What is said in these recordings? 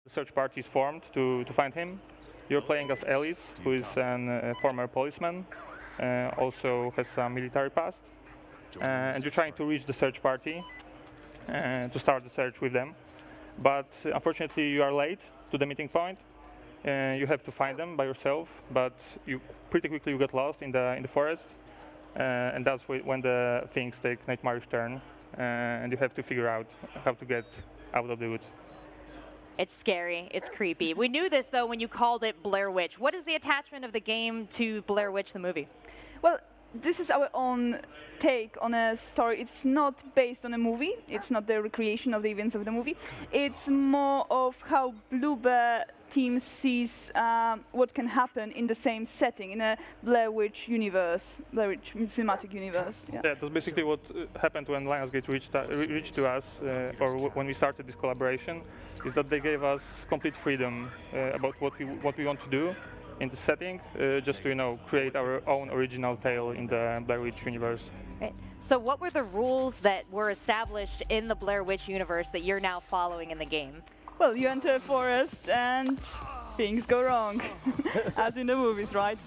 The search party is formed to find him. You're playing as Ellis, who is a former policeman, also has some military past, and you're trying to reach the search party to start the search with them. But unfortunately, you are late to the meeting point. You have to find them by yourself, but you pretty quickly you get lost in the forest, and that's when the things take nightmarish turn, and you have to figure out how to get out of the woods. It's scary. It's creepy. We knew this, though, when you called it Blair Witch. What is the attachment of the game to Blair Witch, the movie? Well, this is our own take on a story. It's not based on a movie. It's not the recreation of the events of the movie. It's more of how Bloober team sees what can happen in the same setting, in a Blair Witch universe, Blair Witch cinematic universe. Yeah, that's basically what happened when Lionsgate reached to us, or when we started this collaboration, is that they gave us complete freedom about what we want to do in the setting, just to create our own original tale in the Blair Witch universe. Right. So what were the rules that were established in the Blair Witch universe that you're now following in the game? Well, you enter a forest and things go wrong, as in the movies, right?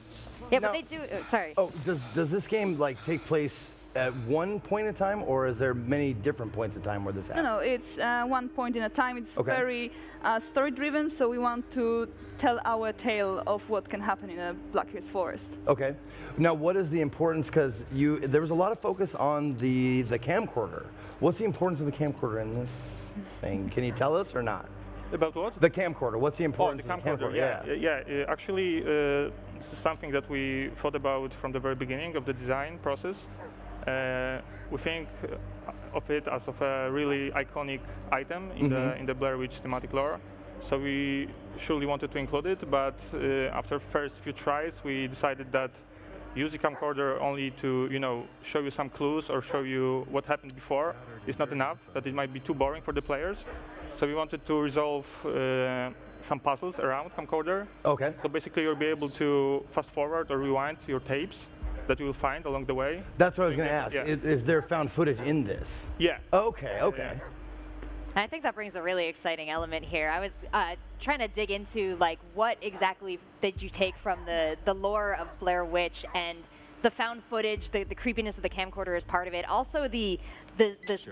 Yeah, but they do. Sorry. Oh, does this game take place at one point in time, or is there many different points in time where this happens? No, it's one point in a time. It's okay. very story-driven, so we want to tell our tale of what can happen in a Black Hills forest. Okay. Now, what is the importance? Because there was a lot of focus on the camcorder. What's the importance of the camcorder in this thing? Can you tell us or not? About what? The camcorder. What's the importance of the camcorder? Yeah. Actually, this is something that we thought about from the very beginning of the design process. We think of it as of a really iconic item in the Blair Witch thematic lore. So we surely wanted to include it, but after first few tries, we decided that use the camcorder only to show you some clues or show you what happened before is not enough. That it might be too boring for the players. So we wanted to resolve some puzzles around camcorder. Okay. So basically, you'll be able to fast forward or rewind your tapes that you will find along the way. That's what I was going to ask. Yeah. Is there found footage in this? Yeah. Okay. Okay. I think that brings a really exciting element here. I was trying to dig into what exactly did you take from the lore of Blair Witch, and the found footage, the creepiness of the camcorder is part of it. Also the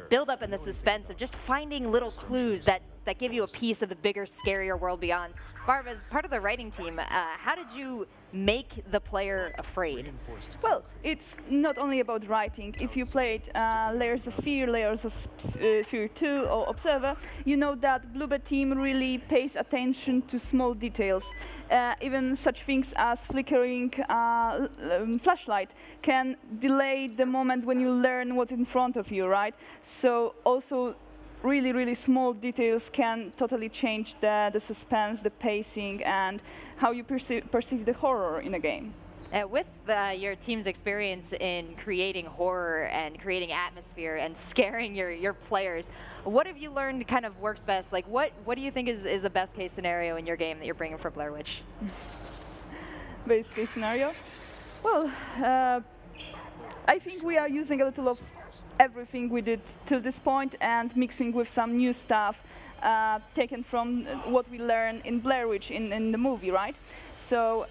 build-up and the suspense of just finding little clues that give you a piece of the bigger, scarier world beyond. Barb, as part of the writing team, how did you make the player afraid? Well, it's not only about writing. If you played Layers of Fear, Layers of Fear 2 or Observer, you know that Bloober team really pays attention to small details. Even such things as flickering flashlight can delay the moment when you learn what's in front of you, right? So also really, really small details can totally change the suspense, the pacing, and how you perceive the horror in a game. With your team's experience in creating horror and creating atmosphere and scaring your players, what have you learned kind of works best? What do you think is a best case scenario in your game that you're bringing for Blair Witch? Best case scenario? Well, I think we are using a little of everything we did till this point and mixing with some new stuff taken from what we learned in Blair Witch in the movie, right? So,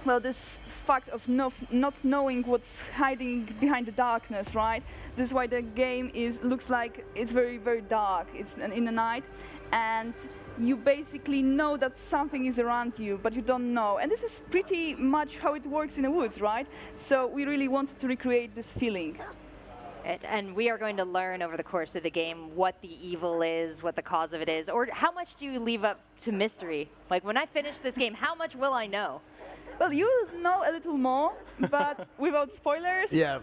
well, this fact of not knowing what's hiding behind the darkness, right? This is why the game looks like it's very, very dark. It's in the night, and you basically know that something is around you, but you don't know. And this is pretty much how it works in the woods, right? So we really wanted to recreate this feeling. And we are going to learn over the course of the game what the evil is, what the cause of it is, or how much do you leave up to mystery? When I finish this game, how much will I know? Well, you'll know a little more, but without spoilers. Yeah.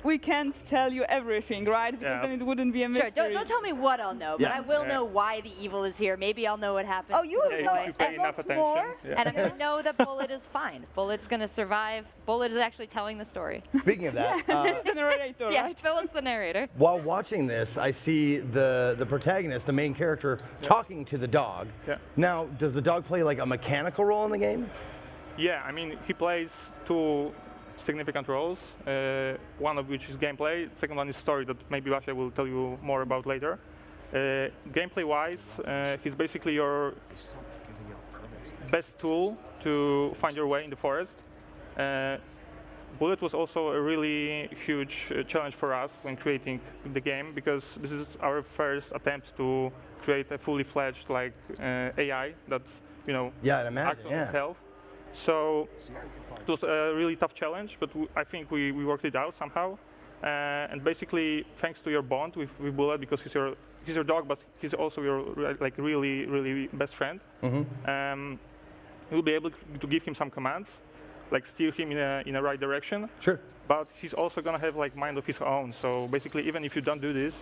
We can't tell you everything, right? Because then it wouldn't be a mystery. Sure, don't tell me what I'll know, but I will know why the evil is here. Maybe I'll know what happened. Oh, you will know a lot more. And I'm going to know that Bullet is fine. Bullet's going to survive. Bullet is actually telling the story. Speaking of that, it's the narrator, right? Yeah, Bullet's the narrator. While watching this, I see the protagonist, the main character, talking to the dog. Yeah. Now, does the dog play a mechanical role in the game? Yeah, I mean, he plays two significant roles, one of which is gameplay, the second one is story that maybe Basia will tell you more about later. Gameplay-wise, he's basically your best tool to find your way in the forest. Bullet was also a really huge challenge for us when creating the game, because this is our first attempt to create a fully fledged AI that's Yeah, I'd imagine. acts on Yeah. itself. So it was a really tough challenge, but I think we worked it out somehow. And basically, thanks to your bond with Bullet, because he's your dog, but he's also your really best friend. You'll be able to give him some commands, like steer him in a right direction. Sure. But he's also gonna have mind of his own. So basically, even if you don't do this,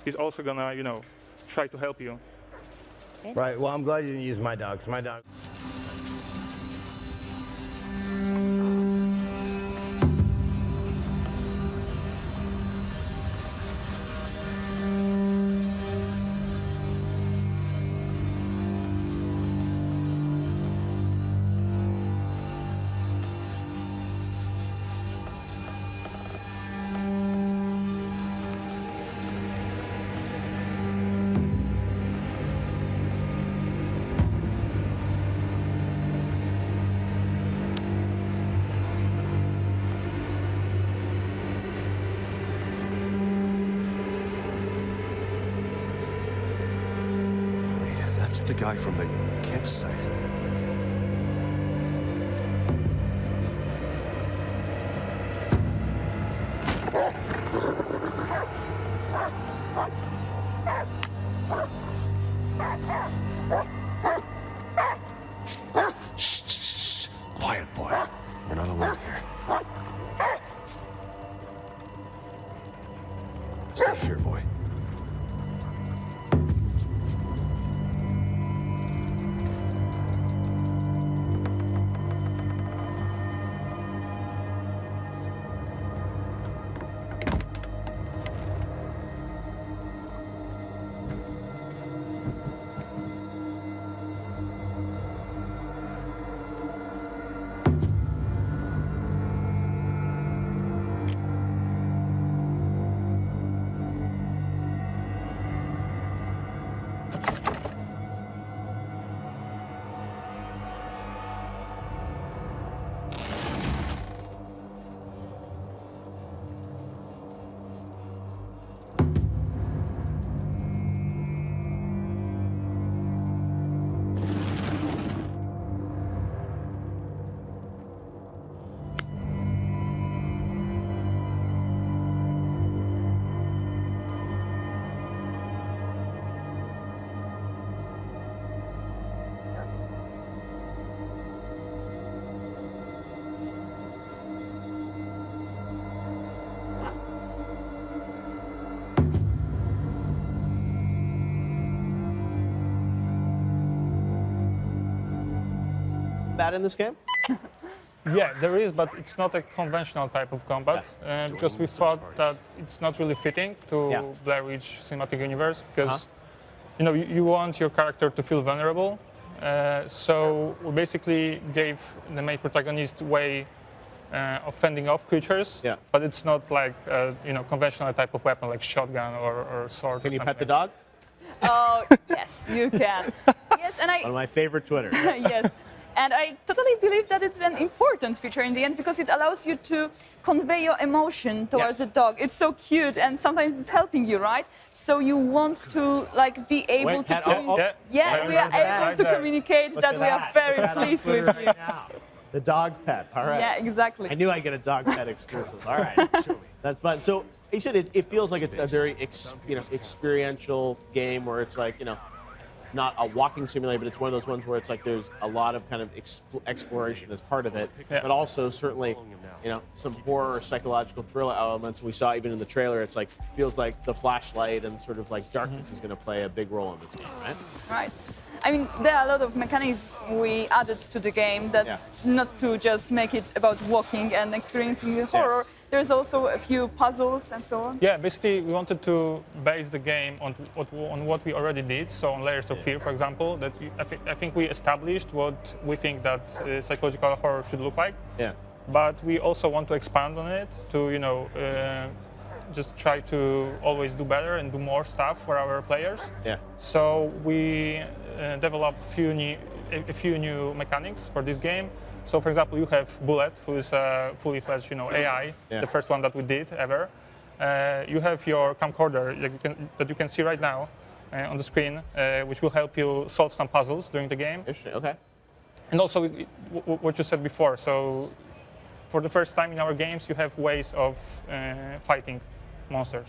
he's also gonna try to help you. Right. Well, I'm glad you didn't use my dog. 'Cause my dog. That's the guy from the campsite. Shh, shh, shh. Quiet, boy. We're not alone here. Stay here, boy. That in this game? Yeah, there is, but it's not a conventional type of combat, because we thought that it's not really fitting to Blair Witch cinematic universe, because you want your character to feel vulnerable. So we basically gave the main protagonist way of fending off creatures, but it's not like conventional type of weapon like shotgun or sword. Can you pet the dog? Oh, yes, you can. Yes, and One of my favorite Twitter. yes. And I totally believe that it's an important feature in the end, because it allows you to convey your emotion towards the dog. It's so cute, and sometimes it's helping you, right? So you want to be able to we are able to communicate that we are very pleased with you. The dog pet. All right. Yeah, exactly. I knew I'd get a dog pet exclusive. All right. That's fun. So you said it feels like it's a very experiential game where it's like, not a walking simulator, but it's one of those ones where it's like there's a lot of kind of exploration as part of it, but also certainly, some horror, psychological thriller elements. We saw even in the trailer, it's like feels like the flashlight and sort of like darkness is going to play a big role in this game, right? Right. I mean, there are a lot of mechanics we added to the game that not to just make it about walking and experiencing the horror. There's also a few puzzles and so on. Yeah, basically we wanted to base the game on what we already did. So on Layers of Fear, for example, that I think we established what we think that psychological horror should look like. Yeah. But we also want to expand on it to just try to always do better and do more stuff for our players. Yeah. So we developed a few new mechanics for this game. So for example, you have Bullet, who is a fully fledged, AI, the first one that we did ever. You have your camcorder that you can see right now on the screen, which will help you solve some puzzles during the game. Interesting. Okay. And also what you said before. So for the first time in our games, you have ways of fighting monsters.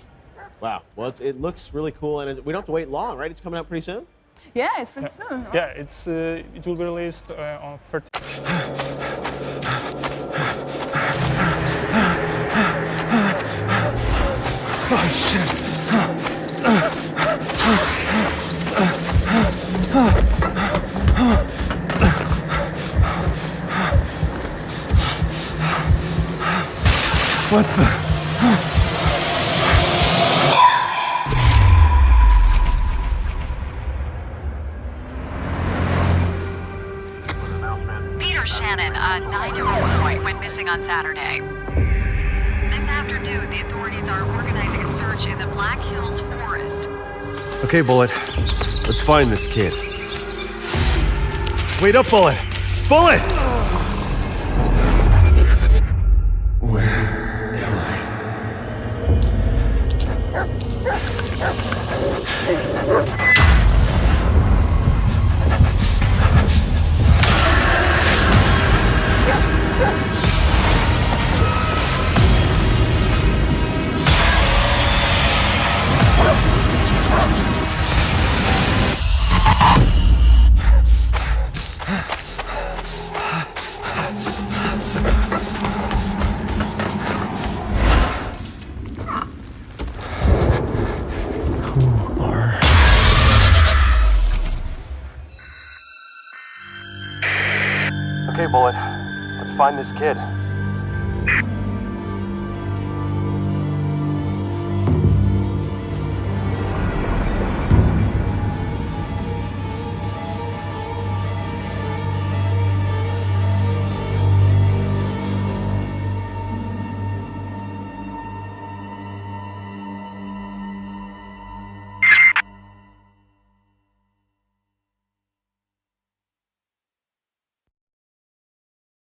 Wow. Well, it looks really cool, and we don't have to wait long, right? It's coming out pretty soon. Yeah, it's pretty soon. Yeah, it will be released on 13th. Oh, shit. What the? Shannon, a 9-year-old boy, went missing on Saturday. This afternoon, the authorities are organizing a search in the Black Hills Forest. Okay, Bullet. Let's find this kid. Wait up, Bullet! Bullet! Where am I? Okay, Bullet. Let's find this kid.